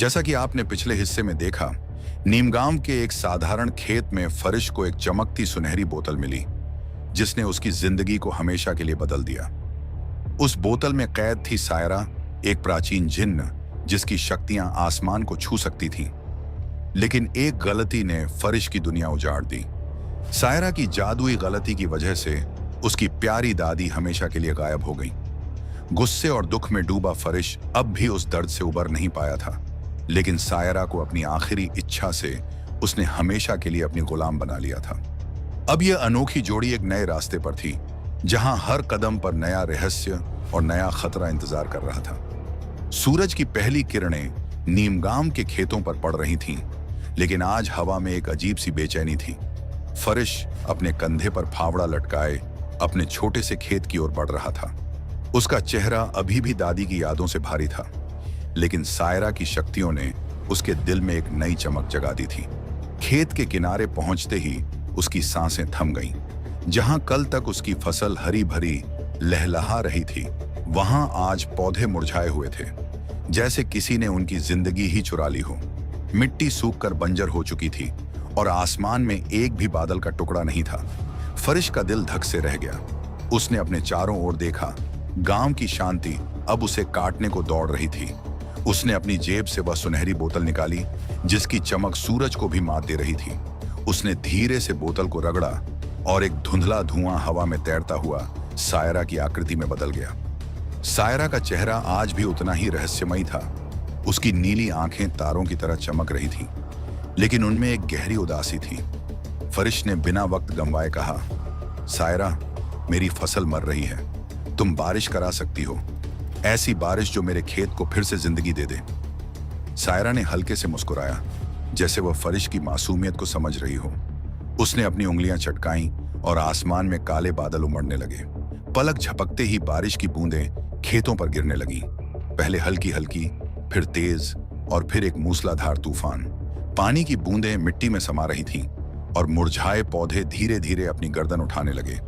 जैसा कि आपने पिछले हिस्से में देखा, नीमगांव के एक साधारण खेत में फरिश को एक चमकती सुनहरी बोतल मिली, जिसने उसकी जिंदगी को हमेशा के लिए बदल दिया। उस बोतल में कैद थी सायरा, एक प्राचीन जिन्न जिसकी शक्तियां आसमान को छू सकती थीं। लेकिन एक गलती ने फरिश की दुनिया उजाड़ दी। सायरा की जादुई गलती की वजह से उसकी प्यारी दादी हमेशा के लिए गायब हो गई। गुस्से और दुख में डूबा फरिश अब भी उस दर्द से उबर नहीं पाया था, लेकिन सायरा को अपनी आखिरी इच्छा से उसने हमेशा के लिए अपनी गुलाम बना लिया था। अब यह अनोखी जोड़ी एक नए रास्ते पर थी, जहां हर कदम पर नया रहस्य और नया खतरा इंतजार कर रहा था। सूरज की पहली किरणें नीमगांव के खेतों पर पड़ रही थीं, लेकिन आज हवा में एक अजीब सी बेचैनी थी। फरिश अपने कंधे पर फावड़ा लटकाए अपने छोटे से खेत की ओर बढ़ रहा था। उसका चेहरा अभी भी दादी की यादों से भारी था, लेकिन सायरा की शक्तियों ने उसके दिल में एक नई चमक जगा दी थी। खेत के किनारे पहुंचते ही उसकी सांसें थम गईं। जहां कल तक उसकी फसल हरी भरी लहलहा रही थी, वहां आज पौधे मुरझाए हुए थे, जैसे किसी ने उनकी जिंदगी ही चुरा ली हो। मिट्टी सूखकर बंजर हो चुकी थी और आसमान में एक भी बादल का टुकड़ा नहीं था। फरिश का दिल धक से रह गया। उसने अपने चारों ओर देखा। गांव की शांति अब उसे काटने को दौड़ रही थी। उसने अपनी जेब से वह सुनहरी बोतल निकाली, जिसकी चमक सूरज को भी मात दे रही थी। उसने धीरे से बोतल को रगड़ा और एक धुंधला धुआं हवा में तैरता हुआ सायरा की आकृति में बदल गया। सायरा का चेहरा आज भी उतना ही रहस्यमयी था। उसकी नीली आंखें तारों की तरह चमक रही थीं, लेकिन उनमें एक गहरी उदासी थी। फरिश ने बिना वक्त गंवाए कहा, सायरा, मेरी फसल मर रही है। तुम बारिश करा सकती हो, ऐसी बारिश जो मेरे खेत को फिर से जिंदगी दे दे। सायरा ने हल्के से मुस्कुराया, जैसे वह फरिश की मासूमियत को समझ रही हो। उसने अपनी उंगलियां चटकाईं और आसमान में काले बादल उमड़ने लगे। पलक झपकते ही बारिश की बूंदें खेतों पर गिरने लगीं। पहले हल्की हल्की, फिर तेज और फिर एक मूसलाधार तूफान। पानी की बूंदें मिट्टी में समा रही थीं और मुरझाए पौधे धीरे धीरे अपनी गर्दन उठाने लगे।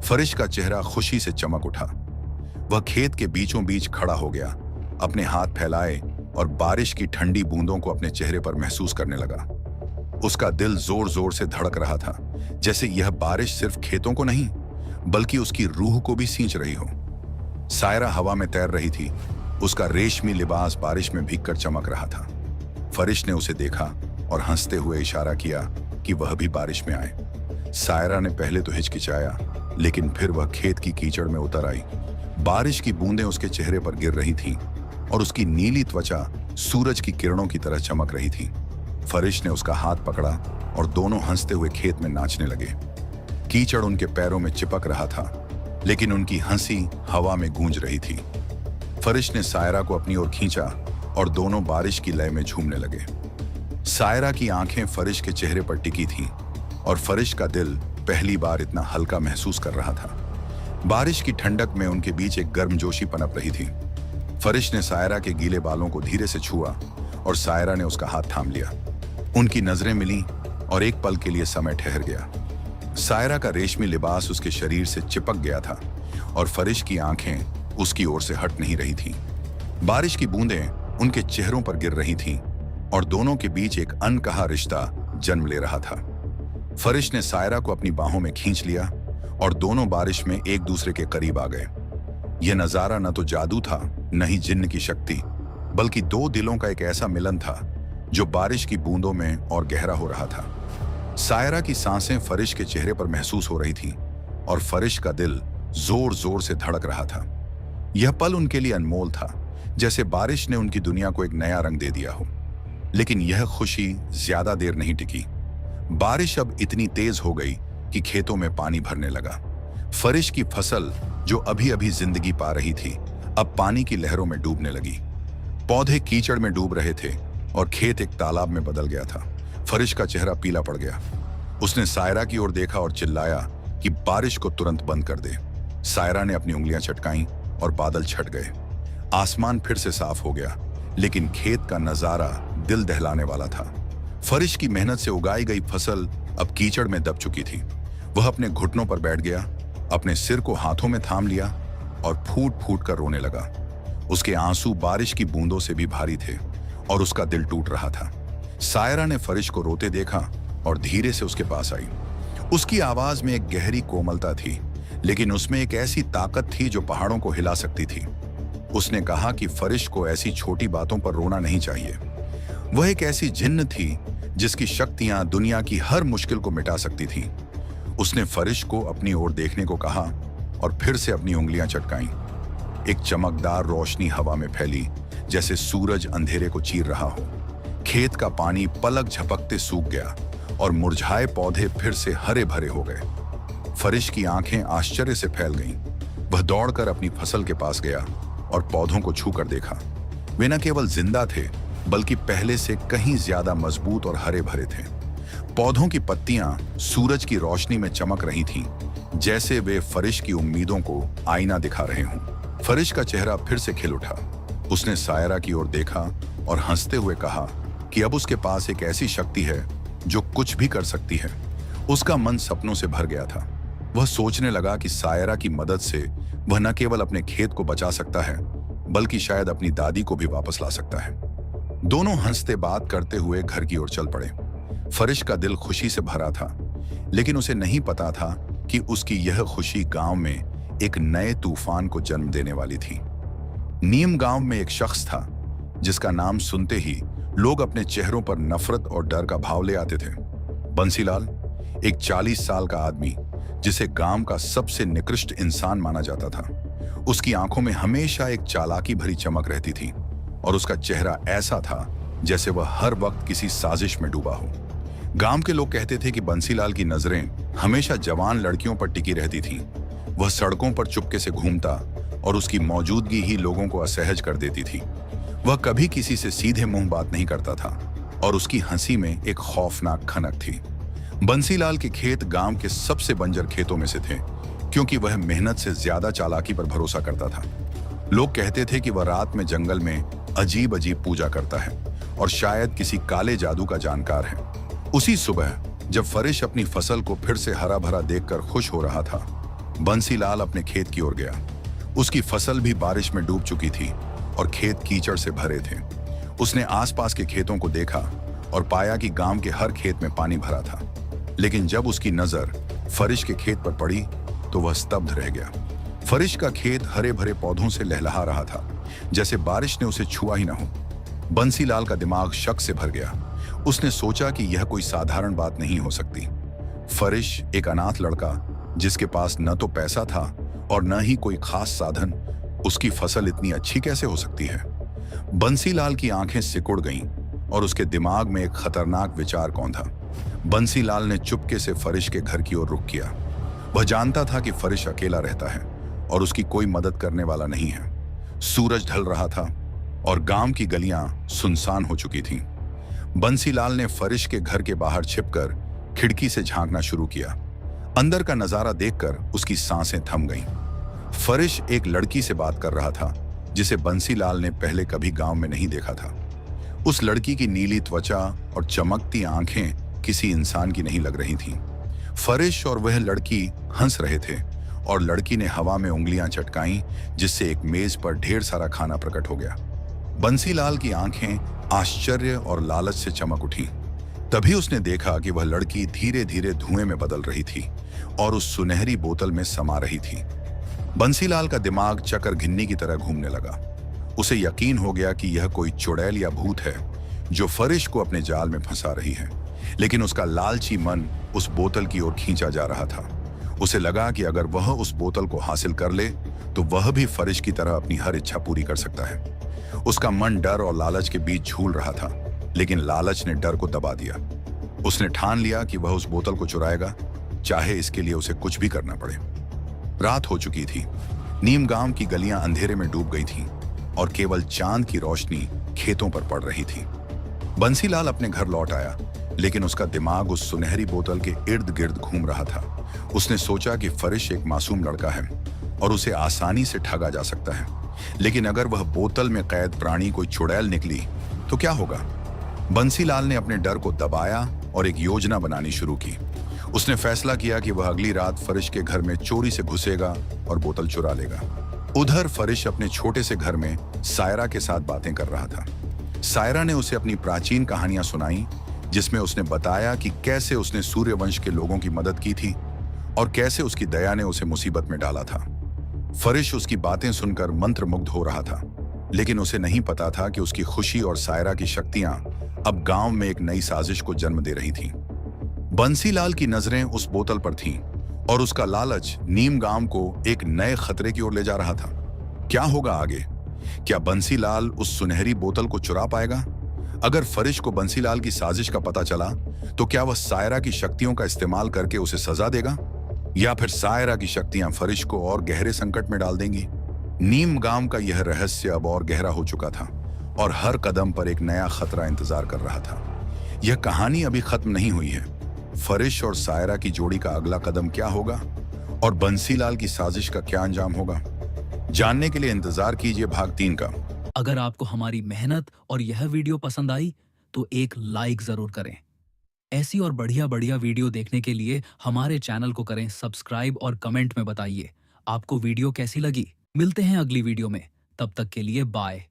फरिश का चेहरा खुशी से चमक उठा। वह खेत के बीचों बीच खड़ा हो गया, अपने हाथ फैलाए और बारिश की ठंडी बूंदों को अपने चेहरे पर महसूस करने लगा। उसका दिल जोर जोर से धड़क रहा था, जैसे यह बारिश सिर्फ खेतों को नहीं, बल्कि उसकी रूह को भी सींच रही हो। सायरा हवा में तैर रही थी। उसका रेशमी लिबास बारिश में भीगकर चमक रहा था। फरिश ने उसे देखा और हंसते हुए इशारा किया कि वह भी बारिश में आए। सायरा ने पहले तो हिचकिचाया, लेकिन फिर वह खेत की कीचड़ में उतर आई। बारिश की बूंदें उसके चेहरे पर गिर रही थीं और उसकी नीली त्वचा सूरज की किरणों की तरह चमक रही थी। फरिश ने उसका हाथ पकड़ा और दोनों हंसते हुए खेत में नाचने लगे। कीचड़ उनके पैरों में चिपक रहा था, लेकिन उनकी हंसी हवा में गूंज रही थी। फरिश ने सायरा को अपनी ओर खींचा और दोनों बारिश की लय में झूमने लगे। सायरा की आंखें फरिश के चेहरे पर टिकी थीं और फरिश का दिल पहली बार इतना हल्का महसूस कर रहा था। बारिश की ठंडक में उनके बीच एक गर्मजोशी पनप रही थी। फरिश ने सायरा के गीले बालों को धीरे से छुआ और सायरा ने उसका हाथ थाम लिया। उनकी नजरें मिलीं और एक पल के लिए समय ठहर गया। सायरा का रेशमी लिबास उसके शरीर से चिपक गया था और फरिश की आंखें उसकी ओर से हट नहीं रही थीं। बारिश की बूंदें उनके चेहरों पर गिर रही थीं और दोनों के बीच एक अनकहा रिश्ता जन्म ले रहा था। फरिश ने सायरा को अपनी बाहों में खींच लिया और दोनों बारिश में एक दूसरे के करीब आ गए। यह नजारा न तो जादू था, न ही जिन्न की शक्ति, बल्कि दो दिलों का एक ऐसा मिलन था जो बारिश की बूंदों में और गहरा हो रहा था। सायरा की सांसें फरिश के चेहरे पर महसूस हो रही थीं और फरिश का दिल जोर जोर से धड़क रहा था। यह पल उनके लिए अनमोल था, जैसे बारिश ने उनकी दुनिया को एक नया रंग दे दिया हो। लेकिन यह खुशी ज्यादा देर नहीं टिकी। बारिश अब इतनी तेज हो गई कि खेतों में पानी भरने लगा। फरिश की फसल, जो अभी अभी जिंदगी पा रही थी, अब पानी की लहरों में डूबने लगी। पौधे कीचड़ में डूब रहे थे और खेत एक तालाब में बदल गया था। फरिश का चेहरा पीला पड़ गया। उसने सायरा की ओर देखा और चिल्लाया कि बारिश को तुरंत बंद कर दे। सायरा ने अपनी उंगलियां चटकाईं और बादल छट गए। आसमान फिर से साफ हो गया, लेकिन खेत का नजारा दिल दहलाने वाला था। फरिश की मेहनत से उगाई गई फसल अब कीचड़ में दब चुकी थी। वह अपने घुटनों पर बैठ गया, अपने सिर को हाथों में थाम लिया और फूट फूट कर रोने लगा। उसके आंसू बारिश की बूंदों से भी भारी थे और उसका दिल टूट रहा था। सायरा ने फरिश को रोते देखा और धीरे से उसके पास आई। उसकी आवाज में एक गहरी कोमलता थी, लेकिन उसमें एक ऐसी ताकत थी जो पहाड़ों को हिला सकती थी। उसने कहा कि फरिश को ऐसी छोटी बातों पर रोना नहीं चाहिए। वह एक ऐसी जिन्न थी जिसकी शक्तियां दुनिया की हर मुश्किल को मिटा सकती थी। उसने फरिश को अपनी ओर देखने को कहा और फिर से अपनी उंगलियां चटकाईं। एक चमकदार रोशनी हवा में फैली, जैसे सूरज अंधेरे को चीर रहा हो। खेत का पानी पलक झपकते सूख गया और मुरझाए पौधे फिर से हरे भरे हो गए। फरिश की आंखें आश्चर्य से फैल गईं। वह दौड़कर अपनी फसल के पास गया और पौधों को छूकर देखा। वे न केवल जिंदा थे, बल्कि पहले से कहीं ज्यादा मजबूत और हरे भरे थे। पौधों की पत्तियां सूरज की रोशनी में चमक रही थीं, जैसे वे फरिश की उम्मीदों को आईना दिखा रहे हों। फरिश का चेहरा फिर से खिल उठा। उसने सायरा की ओर देखा और हंसते हुए कहा कि अब उसके पास एक ऐसी शक्ति है जो कुछ भी कर सकती है। उसका मन सपनों से भर गया था। वह सोचने लगा कि सायरा की मदद से वह न केवल अपने खेत को बचा सकता है, बल्कि शायद अपनी दादी को भी वापस ला सकता है। दोनों हंसते बात करते हुए घर की ओर चल पड़े। फरिश का दिल खुशी से भरा था, लेकिन उसे नहीं पता था कि उसकी यह खुशी गांव में एक नए तूफान को जन्म देने वाली थी। नीम गांव में एक शख्स था जिसका नाम सुनते ही लोग अपने चेहरों पर नफरत और डर का भाव ले आते थे। बंसीलाल, एक 40 साल का आदमी जिसे गांव का सबसे निकृष्ट इंसान माना जाता था। उसकी आंखों में हमेशा एक चालाकी भरी चमक रहती थी और उसका चेहरा ऐसा था जैसे वह हर वक्त किसी साजिश में डूबा हो। गांव के लोग कहते थे कि बंसीलाल की नजरें हमेशा जवान लड़कियों पर टिकी रहती थीं। वह सड़कों पर चुपके से घूमता और उसकी मौजूदगी ही लोगों को असहज कर देती थी। वह कभी किसी से सीधे मुंह बात नहीं करता था और उसकी हंसी में एक खौफनाक खनक थी। बंसीलाल के खेत गांव के सबसे बंजर खेतों में से थे, क्योंकि वह मेहनत से ज्यादा चालाकी पर भरोसा करता था। लोग कहते थे कि वह रात में जंगल में अजीब अजीब पूजा करता है और शायद किसी काले जादू का जानकार है। उसी सुबह जब फरिश अपनी फसल को फिर से हरा भरा देखकर खुश हो रहा था, बंसीलाल अपने खेत की ओर गया। उसकी फसल भी बारिश में डूब चुकी थी और खेत कीचड़ से भरे थे। उसने आसपास के खेतों को देखा और पाया कि गांव के हर खेत में पानी भरा था। लेकिन जब उसकी नजर फरिश के खेत पर पड़ी तो वह स्तब्ध रह गया। फरिश का खेत हरे भरे पौधों से लहलहा रहा था, जैसे बारिश ने उसे छुआ ही न हो। बंसीलाल का दिमाग शक से भर गया। उसने सोचा कि यह कोई साधारण बात नहीं हो सकती। फरिश, एक अनाथ लड़का जिसके पास न तो पैसा था और न ही कोई खास साधन, उसकी फसल इतनी अच्छी कैसे हो सकती है? बंसीलाल की आंखें सिकुड़ गईं और उसके दिमाग में एक खतरनाक विचार कौंधा। बंसीलाल ने चुपके से फरिश के घर की ओर रुख किया। वह जानता था कि फरिश अकेला रहता है और उसकी कोई मदद करने वाला नहीं है। सूरज ढल रहा था और गांव की गलियां सुनसान हो चुकी थीं। बंसीलाल ने फरिश के घर के बाहर छिपकर खिड़की से झांकना शुरू किया। अंदर का नजारा देखकर उसकी सांसें थम गईं। फरिश एक लड़की से बात कर रहा था जिसे बंसीलाल ने पहले कभी गांव में नहीं देखा था। उस लड़की की नीली त्वचा और चमकती आंखें किसी इंसान की नहीं लग रही थीं। फरिश और वह लड़की हंस रहे थे और लड़की ने हवा में उंगलियां चटकाईं, जिससे एक मेज पर ढेर सारा खाना प्रकट हो गया। बंसीलाल की आंखें आश्चर्य और लालच से चमक उठी। तभी उसने देखा कि वह लड़की धीरे धीरे धुएं में बदल रही थी और उस सुनहरी बोतल में समा रही थी। बंसीलाल का दिमाग चकर घिन्नी की तरह घूमने लगा। उसे यकीन हो गया कि यह कोई चुड़ैल या भूत है जो फरिश को अपने जाल में फंसा रही है। लेकिन उसका लालची मन उस बोतल की ओर खींचा जा रहा था। उसे लगा कि अगर वह उस बोतल को हासिल कर ले तो वह भी फरिश की तरह अपनी हर इच्छा पूरी कर सकता है। उसका मन डर और लालच के बीच झूल रहा था, लेकिन लालच ने डर को दबा दिया। उसने ठान लिया कि वह उस बोतल को चुराएगा, चाहे इसके लिए उसे कुछ भी करना पड़े। रात हो चुकी थी। नीम गांव की गलियां अंधेरे में डूब गई थीं और केवल चांद की रोशनी खेतों पर पड़ रही थी। बंसीलाल अपने घर लौट आया, लेकिन उसका दिमाग उस सुनहरी बोतल के इर्द गिर्द घूम रहा था। उसने सोचा कि फरिश एक मासूम लड़का है और उसे आसानी से ठगा जा सकता है, लेकिन अगर वह बोतल में कैद प्राणी कोई चुड़ैल निकली तो क्या होगा? बंसीलाल ने अपने डर को दबाया और एक योजना बनानी शुरू की। उसने फैसला किया कि वह अगली रात फरिश के घर में चोरी से घुसेगा और बोतल चुरा लेगा। उधर फरिश अपने छोटे से घर में सायरा के साथ बातें कर रहा था। सायरा ने उसे अपनी प्राचीन कहानियां सुनाई, जिसमें उसने बताया कि कैसे उसने सूर्यवंश के लोगों की मदद की थी और कैसे उसकी दया ने उसे मुसीबत में डाला था। फरिश उसकी बातें सुनकर मंत्रमुग्ध हो रहा था, लेकिन उसे नहीं पता था कि उसकी खुशी और सायरा की शक्तियां अब गांव में एक नई साजिश को जन्म दे रही थीं। बंसीलाल की नजरें उस बोतल पर थीं और उसका लालच नीम गांव को एक नए खतरे की ओर ले जा रहा था। क्या होगा आगे? क्या बंसीलाल उस सुनहरी बोतल को चुरा पाएगा? अगर फरिश को बंसीलाल की साजिश का पता चला, तो क्या वह सायरा की शक्तियों का इस्तेमाल करके उसे सजा देगा, या फिर सायरा की शक्तियां फरिश को और गहरे संकट में डाल देंगी? नीम गांव का यह रहस्य अब और गहरा हो चुका था और हर कदम पर एक नया खतरा इंतजार कर रहा था। यह कहानी अभी खत्म नहीं हुई है। फरिश और सायरा की जोड़ी का अगला कदम क्या होगा और बंसीलाल की साजिश का क्या अंजाम होगा, जानने के लिए इंतजार कीजिए भाग 3 का। अगर आपको हमारी मेहनत और यह वीडियो पसंद आई तो एक लाइक जरूर करें। ऐसी और बढ़िया बढ़िया वीडियो देखने के लिए हमारे चैनल को करें सब्सक्राइब और कमेंट में बताइए आपको वीडियो कैसी लगी। मिलते हैं अगली वीडियो में, तब तक के लिए बाय।